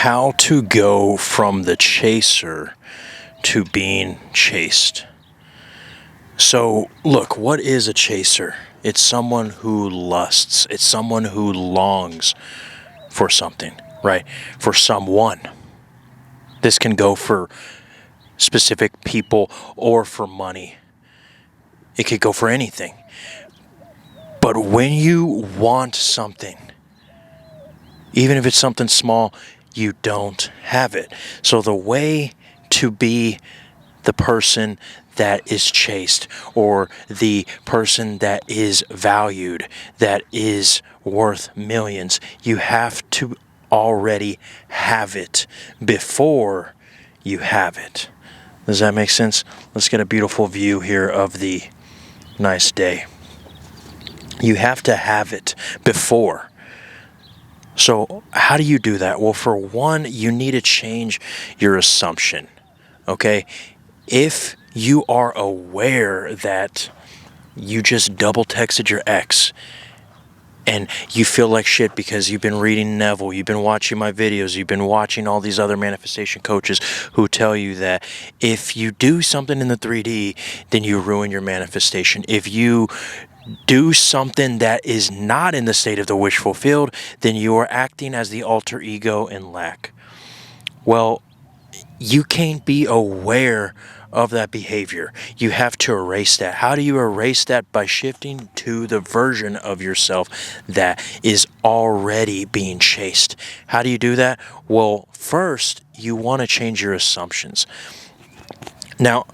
how to go from the chaser to being chased. So, look, what is a chaser? It's someone who lusts. It's someone who longs for something, right? For someone. This can go for specific people or for money. It could go for anything. But when you want something, even if it's something small, you don't have it. So the way to be the person that is chased, or the person that is valued, that is worth millions, you have to already have it before you have it. Does that make sense? Let's get a beautiful view here of the nice day. You have to have it before. So how do you do that? Well, for one, you need to change your assumption. Okay? If you are aware that you just double texted your ex and you feel like shit because you've been reading Neville, you've been watching my videos, you've been watching all these other manifestation coaches who tell you that if you do something in the 3D, then you ruin your manifestation. If you do something that is not in the state of the wish fulfilled, then you are acting as the alter ego in lack. Well, you can't be aware of that behavior. You have to erase that. How do you erase that? By shifting to the version of yourself that is already being chased. How do you do that? Well, first, you want to change your assumptions. Now,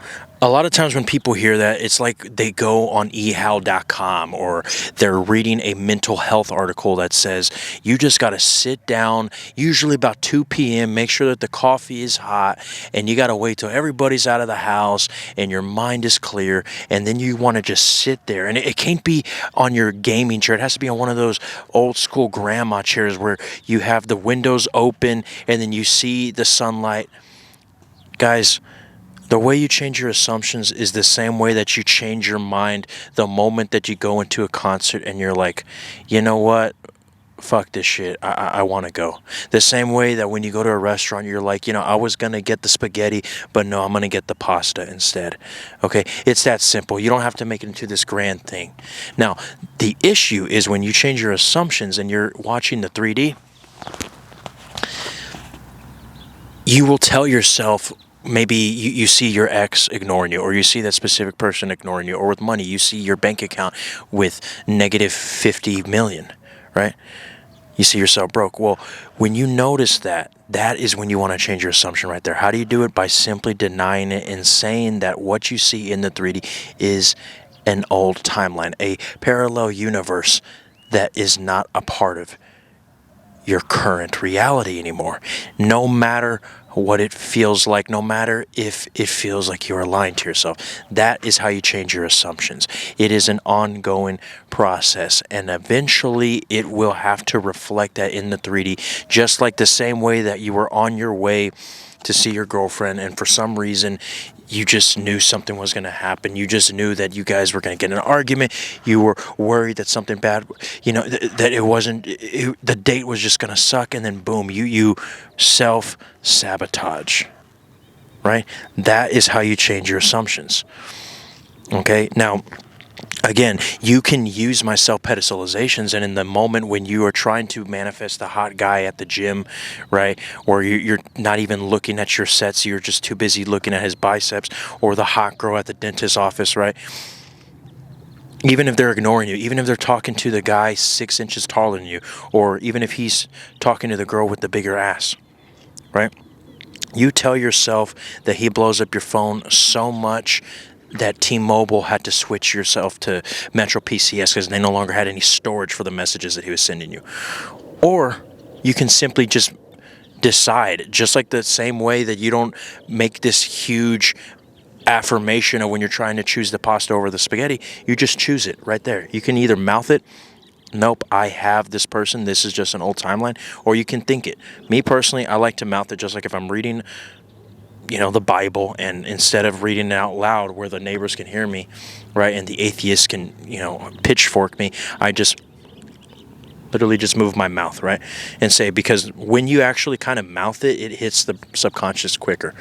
a lot of times when people hear that, it's like they go on eHow.com or they're reading a mental health article that says you just got to sit down, usually about 2 p.m., make sure that the coffee is hot, and you got to wait till everybody's out of the house and your mind is clear, and then you want to just sit there. And it can't be on your gaming chair. It has to be on one of those old school grandma chairs where you have the windows open and then you see the sunlight. Guys, the way you change your assumptions is the same way that you change your mind the moment that you go into a concert and you're like, you know what? Fuck this shit. I want to go. The same way that when you go to a restaurant, you're like, I was going to get the spaghetti, but no, I'm going to get the pasta instead. Okay? It's that simple. You don't have to make it into this grand thing. Now, the issue is when you change your assumptions and you're watching the 3D, you will tell yourself, maybe you see your ex ignoring you, or you see that specific person ignoring you, or with money, you see your bank account with negative 50 million, right? You see yourself broke. Well, when you notice that, that is when you want to change your assumption right there. How do you do it? By simply denying it and saying that what you see in the 3D is an old timeline, a parallel universe that is not a part of your current reality anymore. No matter what it feels like, no matter if it feels like you are lying to yourself. That is how you change your assumptions. It is an ongoing process, and eventually it will have to reflect that in the 3D, just like the same way that you were on your way to see your girlfriend, and for some reason you just knew something was going to happen. You just knew that you guys were going to get in an argument. You were worried that something bad, that it wasn't, the date was just going to suck, and then boom, you self-sabotage, right? That is how you change your assumptions. Okay, now, again, you can use my self-pedestalizations, and in the moment when you are trying to manifest the hot guy at the gym, right, or you're not even looking at your sets, you're just too busy looking at his biceps, or the hot girl at the dentist's office, right? Even if they're ignoring you, even if they're talking to the guy 6 inches taller than you, or even if he's talking to the girl with the bigger ass, right? You tell yourself that he blows up your phone so much that T-Mobile had to switch yourself to Metro PCS because they no longer had any storage for the messages that he was sending you. Or you can simply just decide, just like the same way that you don't make this huge affirmation of when you're trying to choose the pasta over the spaghetti, you just choose it right there. You can either mouth it, nope, I have this person, this is just an old timeline, or you can think it. Me personally, I like to mouth it just like if I'm reading the Bible, and instead of reading it out loud where the neighbors can hear me, right, and the atheists can, pitchfork me, I just literally just move my mouth, right? And say, because when you actually kind of mouth it, it hits the subconscious quicker,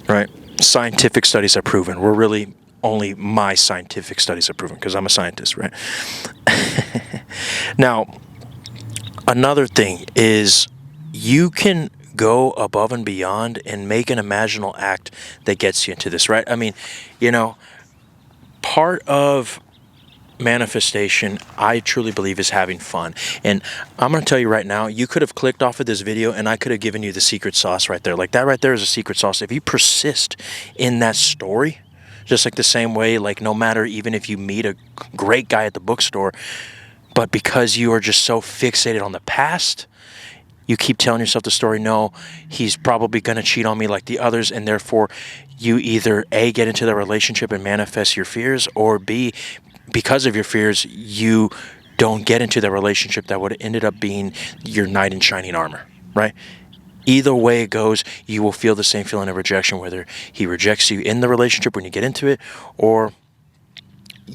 right? Scientific studies have proven, we're really only my scientific studies have proven, because I'm a scientist, right? Now, another thing is you can go above and beyond and make an imaginal act that gets you into this, right? I mean, you know, part of manifestation, I truly believe, is having fun. And I'm going to tell you right now, you could have clicked off of this video and I could have given you the secret sauce right there. Like, that right there is a secret sauce. If you persist in that story, just like the same way, like, no matter, even if you meet a great guy at the bookstore, but because you are just so fixated on the past, you keep telling yourself the story, no, he's probably going to cheat on me like the others, and therefore you either A, get into the relationship and manifest your fears, or B, because of your fears, you don't get into the relationship that would have ended up being your knight in shining armor, right? Either way it goes, you will feel the same feeling of rejection, whether he rejects you in the relationship when you get into it, or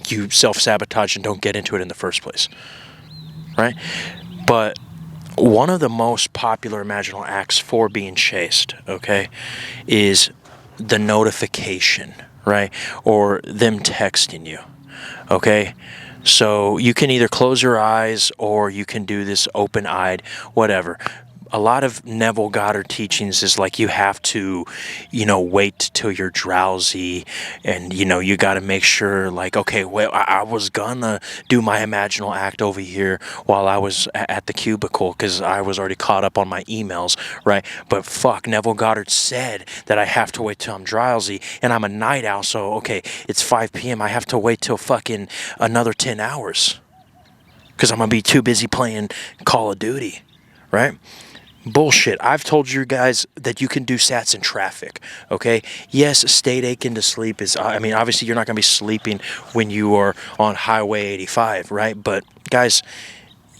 you self-sabotage and don't get into it in the first place, right? But one of the most popular imaginal acts for being chased, okay, is the notification, right? Or them texting you, okay? So you can either close your eyes or you can do this open-eyed, whatever. A lot of Neville Goddard teachings is like you have to, wait till you're drowsy, and, you got to make sure, like, okay, well, I was gonna do my imaginal act over here while I was at the cubicle because I was already caught up on my emails, right? But fuck, Neville Goddard said that I have to wait till I'm drowsy, and I'm a night owl, so, okay, it's 5 p.m. I have to wait till fucking another 10 hours because I'm gonna be too busy playing Call of Duty, right? Bullshit. I've told you guys that you can do sats in traffic, okay? Yes, state aching to sleep is, obviously you're not going to be sleeping when you are on Highway 85, right? But guys,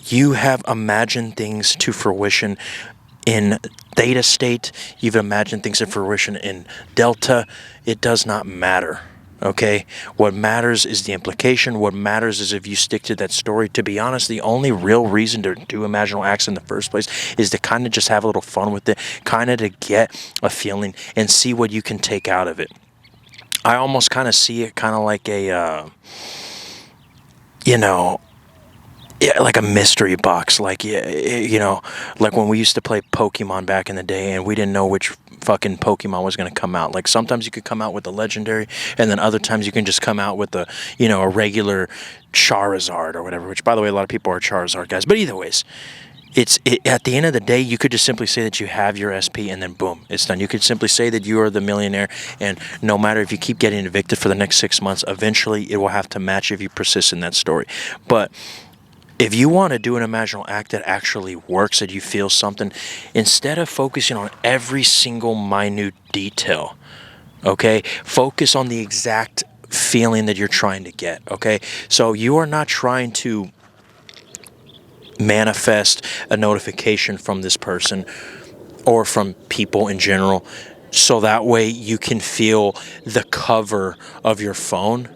you have imagined things to fruition in theta state. You've imagined things to fruition in delta. It does not matter. Okay, what matters is the implication. What matters is if you stick to that story. To be honest, the only real reason to do imaginal acts in the first place is to kind of just have a little fun with it, kind of to get a feeling and see what you can take out of it. I almost kind of see it kind of like a, like a mystery box, like, like when we used to play Pokemon back in the day and we didn't know which fucking Pokemon was going to come out. Like, sometimes you could come out with a legendary, and then other times you can just come out with a regular Charizard or whatever, which, by the way, a lot of people are Charizard guys. But either ways, at the end of the day, you could just simply say that you have your SP and then boom, it's done. You could simply say that you are the millionaire, and no matter if you keep getting evicted for the next 6 months, eventually it will have to match if you persist in that story. But if you want to do an imaginal act that actually works, that you feel something, instead of focusing on every single minute detail, okay, focus on the exact feeling that you're trying to get, okay? So you are not trying to manifest a notification from this person or from people in general so that way you can feel the cover of your phone.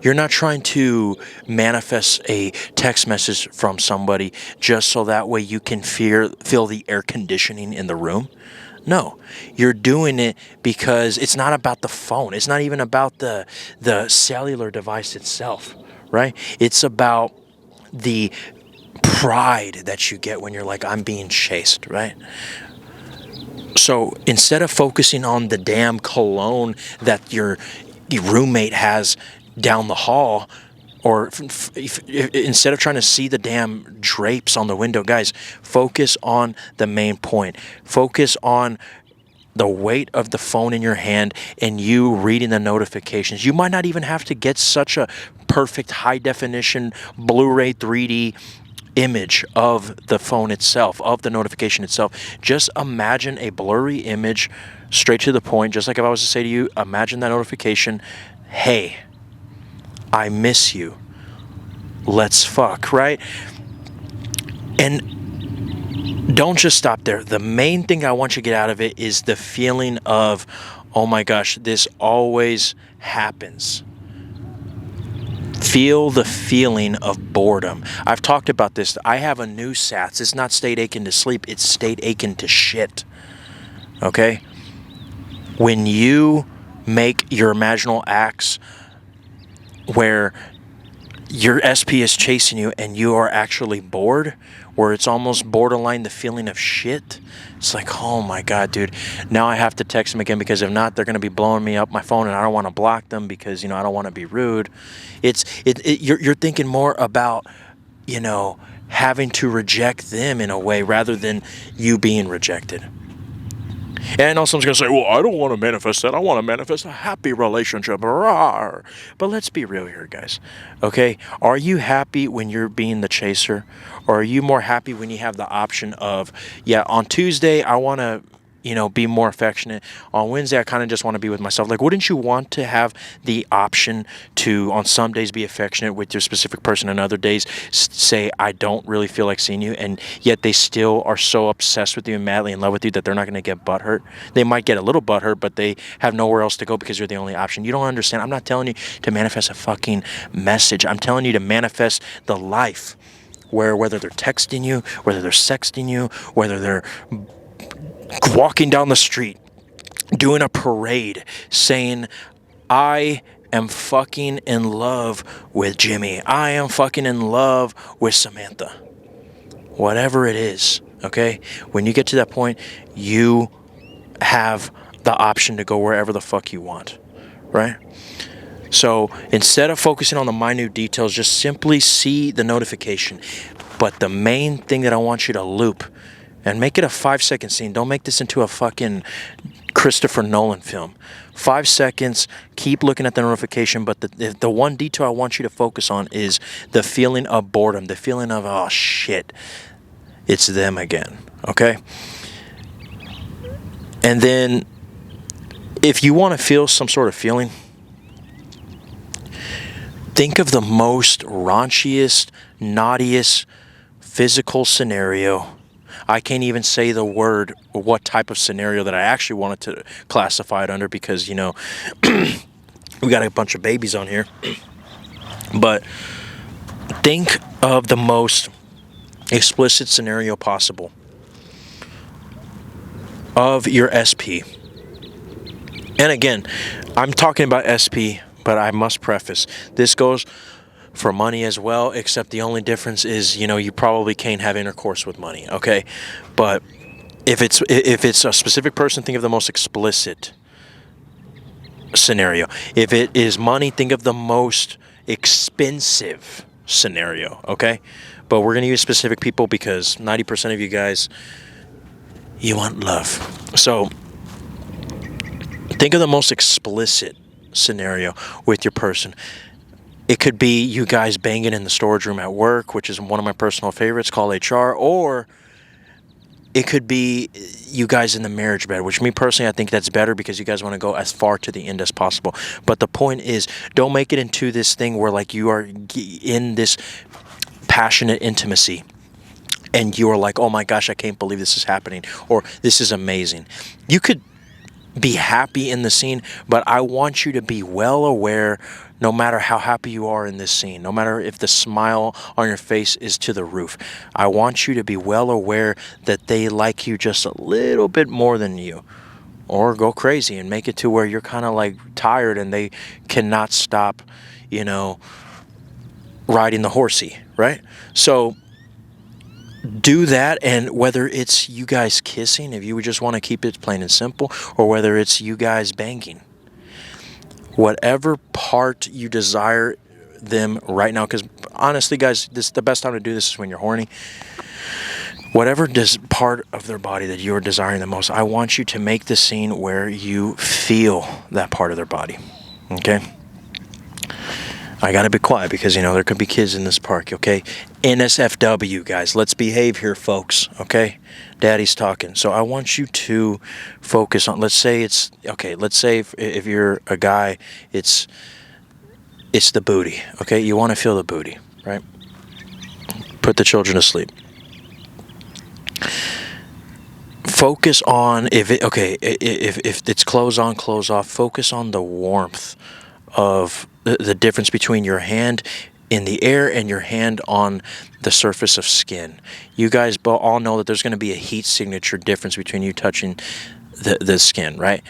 You're not trying to manifest a text message from somebody just so that way you can feel the air conditioning in the room. No, you're doing it because it's not about the phone. It's not even about the cellular device itself, right? It's about the pride that you get when you're like, I'm being chased, right? So instead of focusing on the damn cologne that your roommate has down the hall, or instead of trying to see the damn drapes on the window, guys, focus on the main point. Focus on the weight of the phone in your hand and you reading the notifications. You might not even have to get such a perfect high definition Blu-ray 3D image of the phone itself, of the notification itself. Just imagine a blurry image, straight to the point, just like if I was to say to you, imagine that notification, hey, I miss you, let's fuck, right? And don't just stop there. The main thing I want you to get out of it is the feeling of, oh my gosh, this always happens. Feel the feeling of boredom. I've talked about this. I have a new SATS. It's not state aching to sleep, it's state aching to shit. Okay? When you make your imaginal acts where your SP is chasing you and you are actually bored, where it's almost borderline the feeling of shit, it's like, oh my God, dude, now I have to text them again, because if not, they're going to be blowing me up my phone, and I don't want to block them because, I don't want to be rude. You're thinking more about, having to reject them in a way rather than you being rejected. And I know someone's going to say, well, I don't want to manifest that. I want to manifest a happy relationship. Rawr. But let's be real here, guys. Okay? Are you happy when you're being the chaser? Or are you more happy when you have the option of, yeah, on Tuesday, I want to, be more affectionate. On Wednesday, I kind of just want to be with myself. Like, wouldn't you want to have the option to, on some days, be affectionate with your specific person, and other days say, I don't really feel like seeing you, and yet they still are so obsessed with you and madly in love with you that they're not going to get butthurt? They might get a little butthurt, but they have nowhere else to go because you're the only option. You don't understand. I'm not telling you to manifest a fucking message. I'm telling you to manifest the life where, whether they're texting you, whether they're sexting you, whether they're walking down the street, doing a parade, saying, I am fucking in love with Jimmy. I am fucking in love with Samantha. Whatever it is, okay? When you get to that point, you have the option to go wherever the fuck you want, right? So instead of focusing on the minute details, just simply see the notification. But the main thing that I want you to loop, and make it a 5-second scene. Don't make this into a fucking Christopher Nolan film. 5 seconds, keep looking at the notification, but the one detail I want you to focus on is the feeling of boredom, the feeling of, oh shit, it's them again, okay? And then, if you want to feel some sort of feeling, think of the most raunchiest, naughtiest physical scenario. I can't even say the word, what type of scenario that I actually wanted to classify it under, because, we got a bunch of babies on here. But think of the most explicit scenario possible of your SP. And again, I'm talking about SP, but I must preface, this goes for money as well, except the only difference is, you probably can't have intercourse with money, okay? But if it's a specific person, think of the most explicit scenario. If it is money, think of the most expensive scenario, okay? But we're going to use specific people because 90% of you guys, you want love. So think of the most explicit scenario with your person. It could be you guys banging in the storage room at work, which is one of my personal favorites, call HR, or it could be you guys in the marriage bed, which me personally, I think that's better because you guys want to go as far to the end as possible. But the point is, don't make it into this thing where like you are in this passionate intimacy and you are like, oh my gosh, I can't believe this is happening, or this is amazing. You could be happy in the scene, but I want you to be well aware, no matter how happy you are in this scene, no matter if the smile on your face is to the roof, I want you to be well aware that they like you just a little bit more than you. Or go crazy and make it to where you're kind of like tired and they cannot stop, riding the horsey, right? So do that, and whether it's you guys kissing, if you would just want to keep it plain and simple, or whether it's you guys banging, whatever part you desire them right now, because honestly guys, this the best time to do this is when you're horny. Whatever part of their body that you're desiring the most, I want you to make the scene where you feel that part of their body, okay? I gotta be quiet because, there could be kids in this park, okay? NSFW, guys. Let's behave here, folks, okay? Daddy's talking. So I want you to focus on, let's say if you're a guy, it's the booty, okay? You want to feel the booty, right? Put the children to sleep. Focus on, if it's clothes on, clothes off, focus on the warmth of the difference between your hand in the air and your hand on the surface of skin. You guys all know that there's going to be a heat signature difference between you touching the skin, right?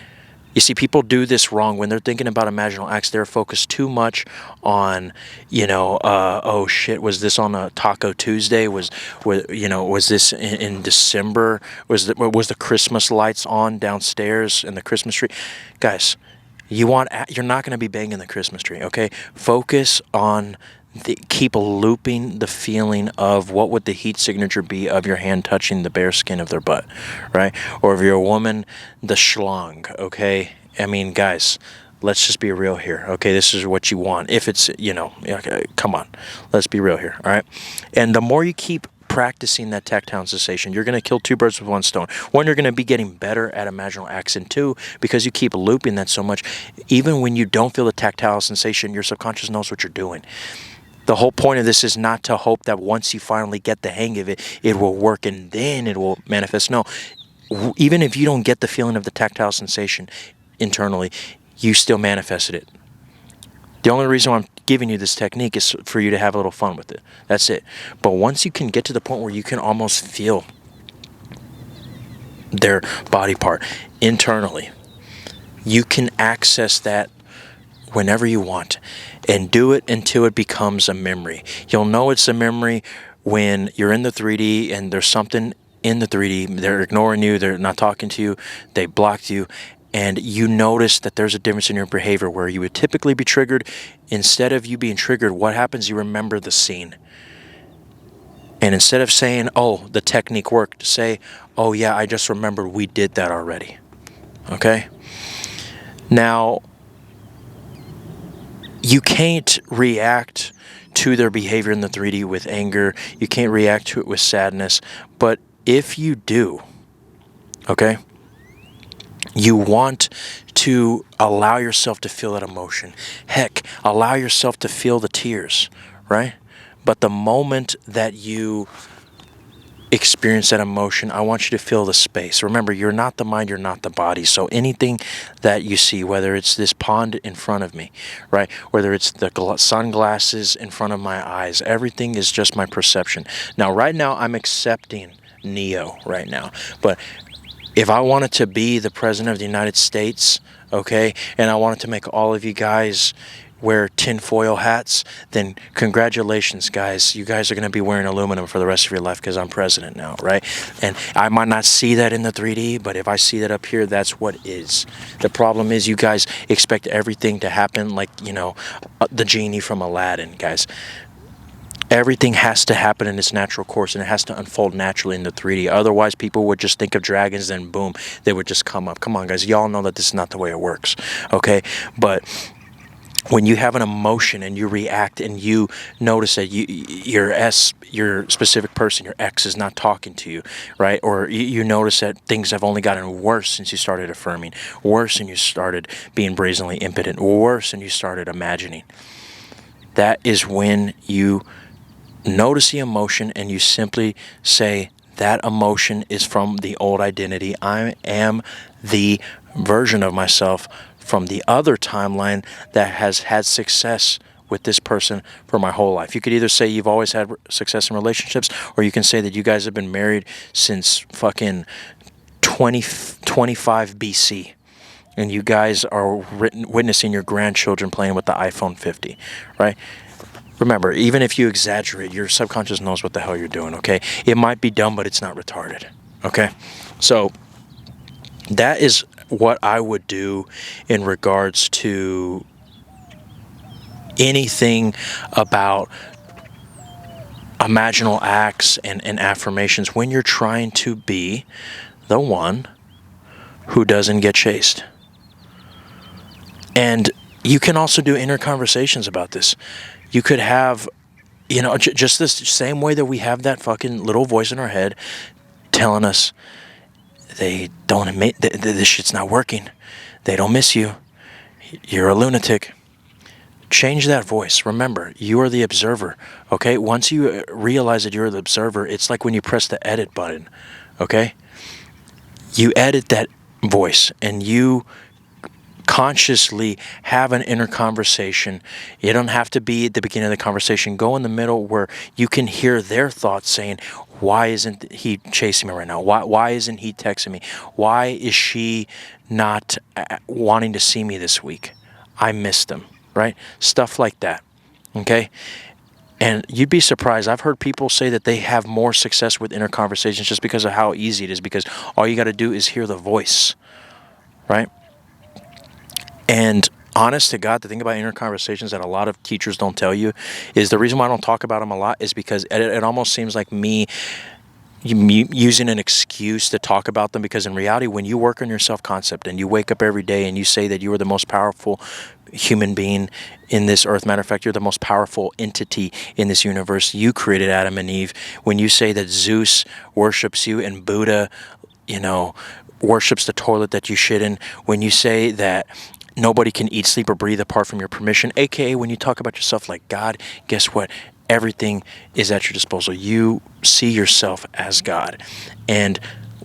You see, people do this wrong when they're thinking about imaginal acts. They're focused too much on, oh shit, was this on a Taco Tuesday? Was this in December? Was the Christmas lights on downstairs in the Christmas tree? Guys, you're not going to be banging the Christmas tree, okay? Focus on keep looping the feeling of what would the heat signature be of your hand touching the bare skin of their butt, right? Or if you're a woman, the schlong, okay? I mean, guys, let's just be real here, okay? This is what you want. If it's, okay, come on, let's be real here, all right? And the more you keep practicing that tactile sensation, you're going to kill two birds with one stone. One, you're going to be getting better at imaginal acts, and two, because you keep looping that so much, even when you don't feel the tactile sensation, your subconscious knows what you're doing. The whole point of this is not to hope that once you finally get the hang of it, it will work and then it will manifest. No, even if you don't get the feeling of the tactile sensation internally, you still manifested it. The only reason why I'm giving you this technique is for you to have a little fun with it. That's it. But once you can get to the point where you can almost feel their body part internally, you can access that whenever you want, and do it until it becomes a memory. You'll know it's a memory when you're in the 3D and there's something in the 3D, they're ignoring you, they're not talking to you, they blocked you, and you notice that there's a difference in your behavior where you would typically be triggered. Instead of you being triggered, what happens? You remember the scene. And instead of saying, oh, the technique worked, say, oh yeah, I just remembered we did that already. Okay? Now, you can't react to their behavior in the 3D with anger. You can't react to it with sadness. But if you do, okay, you want to allow yourself to feel that emotion. Heck, allow yourself to feel the tears, right? But the moment that you experience that emotion, I want you to feel the space. Remember, you're not the mind, you're not the body. So anything that you see, whether it's this pond in front of me, right, whether it's the sunglasses in front of my eyes, everything is just my perception. Now, right now, I'm accepting Neo right now. But if I wanted to be the president of the United States, okay, and I wanted to make all of you guys wear tinfoil hats, then congratulations, guys. You guys are going to be wearing aluminum for the rest of your life because I'm president now, right? And I might not see that in the 3D, but if I see that up here, that's what is. The problem is you guys expect everything to happen like, the genie from Aladdin, guys. Everything has to happen in its natural course, and it has to unfold naturally in the 3D. Otherwise, people would just think of dragons, then boom, they would just come up. Come on, guys. Y'all know that this is not the way it works, okay? But when you have an emotion and you react and you notice that your specific person, your ex, is not talking to you, right? Or you notice that things have only gotten worse since you started affirming, worse and you started being brazenly impotent, worse and you started imagining. That is when you notice the emotion and you simply say, that emotion is from the old identity. I am the version of myself from the other timeline that has had success with this person for my whole life. You could either say you've always had success in relationships, or you can say that you guys have been married since fucking 25 BC. And you guys are witnessing your grandchildren playing with the iPhone 50, right? Remember, even if you exaggerate, your subconscious knows what the hell you're doing, okay? It might be dumb, but it's not retarded, okay? So that is what I would do in regards to anything about imaginal acts and affirmations when you're trying to be the one who doesn't get chased. And you can also do inner conversations about this. You could have, just this same way that we have that fucking little voice in our head telling us they don't admit this shit's not working. They don't miss you. You're a lunatic. Change that voice. Remember, you are the observer, okay? Once you realize that you're the observer, it's like when you press the edit button, okay? You edit that voice and you consciously have an inner conversation. You don't have to be at the beginning of the conversation. Go in the middle where you can hear their thoughts saying, why isn't he chasing me right now? Why isn't he texting me? Why is she not wanting to see me this week? I missed him, right? Stuff like that, okay? And you'd be surprised. I've heard people say that they have more success with inner conversations just because of how easy it is, because all you got to do is hear the voice, right? And honest to God, the thing about inner conversations that a lot of teachers don't tell you is the reason why I don't talk about them a lot is because it almost seems like me using an excuse to talk about them, because in reality, when you work on your self-concept and you wake up every day and you say that you are the most powerful human being in this earth, matter of fact, you're the most powerful entity in this universe, you created Adam and Eve. When you say that Zeus worships you and Buddha, worships the toilet that you shit in, when you say that nobody can eat, sleep, or breathe apart from your permission, aka when you talk about yourself like God, guess what? Everything is at your disposal. You see yourself as God. And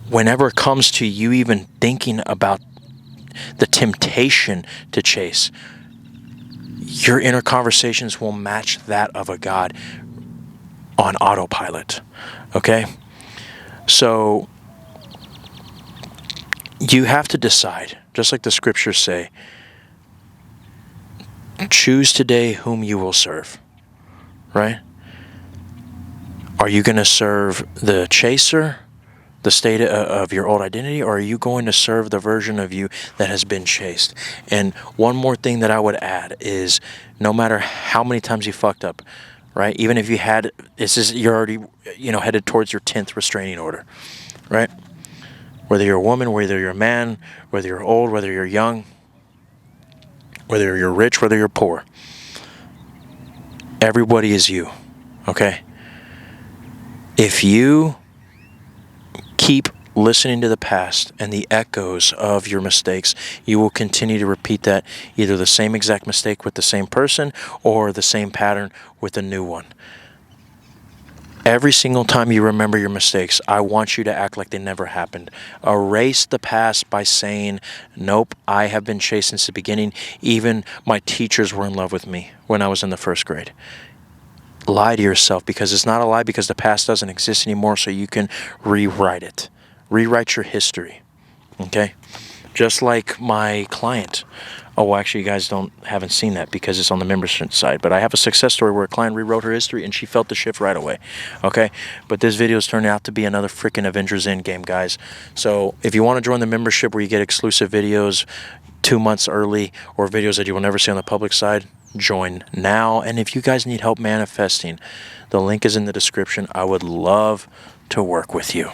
whenever it comes to you even thinking about the temptation to chase, your inner conversations will match that of a God on autopilot. Okay? So you have to decide, just like the scriptures say, choose today whom you will serve. Right? Are you going to serve the chaser, the state of your old identity, or are you going to serve the version of you that has been chased? And one more thing that I would add is, no matter how many times you fucked up, right? Even if you're already, headed towards your 10th restraining order, right? Whether you're a woman, whether you're a man, whether you're old, whether you're young, whether you're rich, whether you're poor, everybody is you, okay? If you keep listening to the past and the echoes of your mistakes, you will continue to repeat that, either the same exact mistake with the same person or the same pattern with a new one. Every single time you remember your mistakes, I want you to act like they never happened. Erase the past by saying, nope, I have been chased since the beginning. Even my teachers were in love with me when I was in the first grade. Lie to yourself, because it's not a lie, because the past doesn't exist anymore, so you can rewrite it. Rewrite your history. Okay? Just like my client. Oh, actually, you guys haven't seen that because it's on the membership side. But I have a success story where a client rewrote her history and she felt the shift right away. Okay? But this video is turning out to be another freaking Avengers Endgame, guys. So if you want to join the membership where you get exclusive videos 2 months early, or videos that you will never see on the public side, join now. And if you guys need help manifesting, the link is in the description. I would love to work with you.